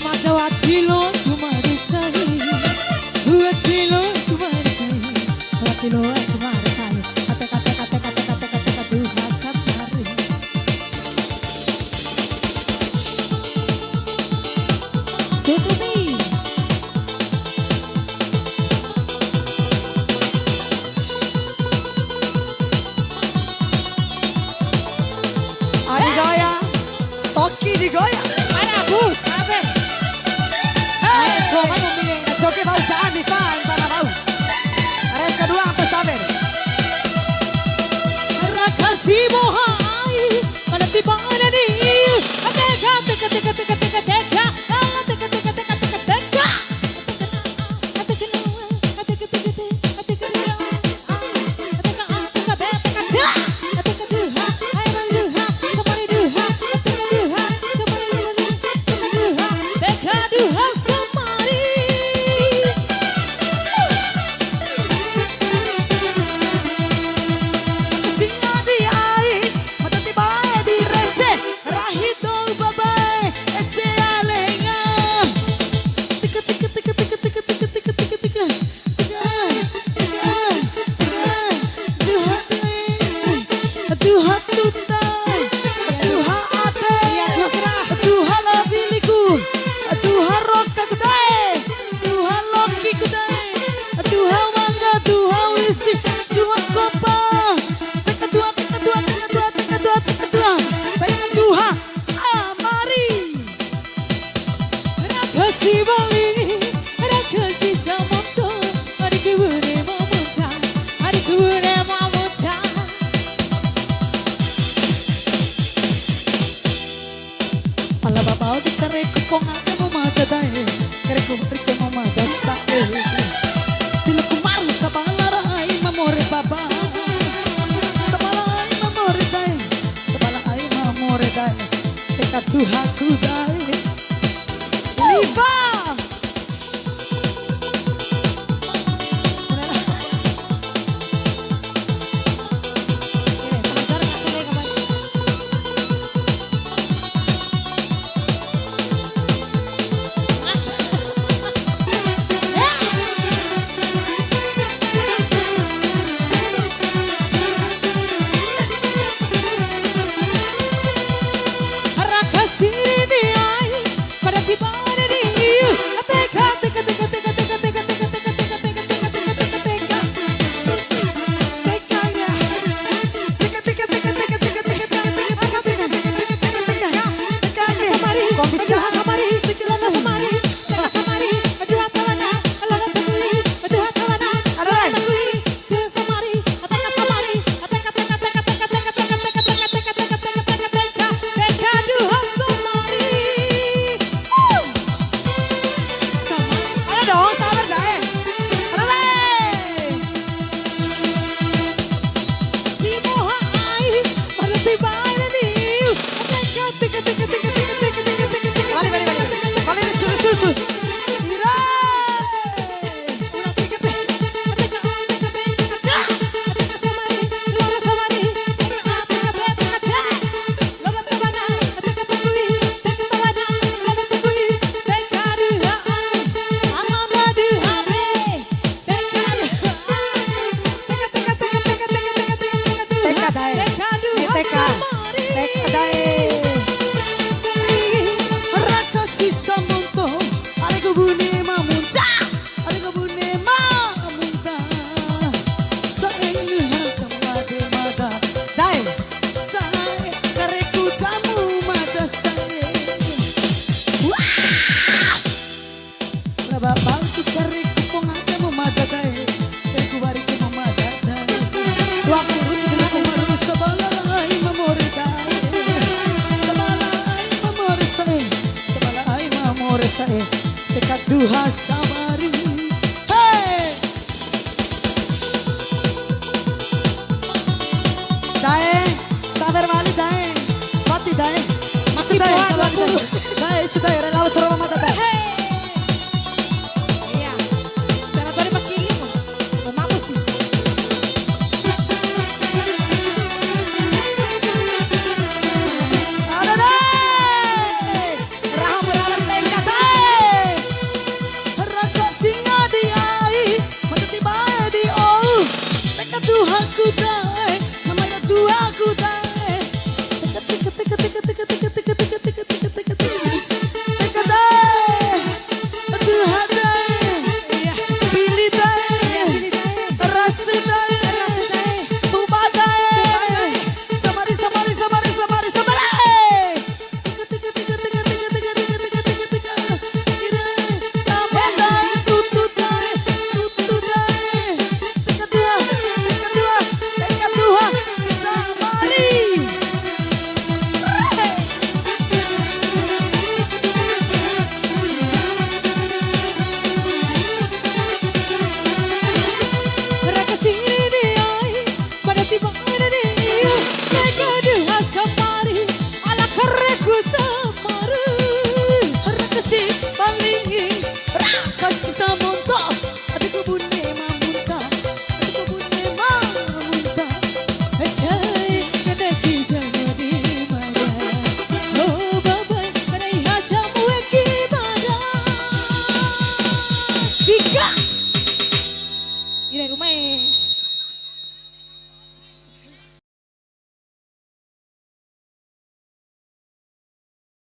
Watilo तुम्हारे सही Watilo तुम्हारे सही Watilo तुम्हारे सही Kate kate kate kate kate kate kate Hasat hari Tutupi Ari gaya Soki di goya Mana bus Abe Soman memilih Joki bau jangan dipan Tanah bau Res kedua sampai sabar Rakasi mohai Mana tiba ada di Teka teka teka teka teka teka Allah teka teka teka teka teka Tuhan ku dai Liva Dekat duha samari Hey Dae Sabar wali dae Mati dae Mati dae Sabar dae Dae cudae Relawa suruh mata dae Hey Iya Senatore makili mo Mamamu sih Ada dae Raham beralat tengka dae Ini rumah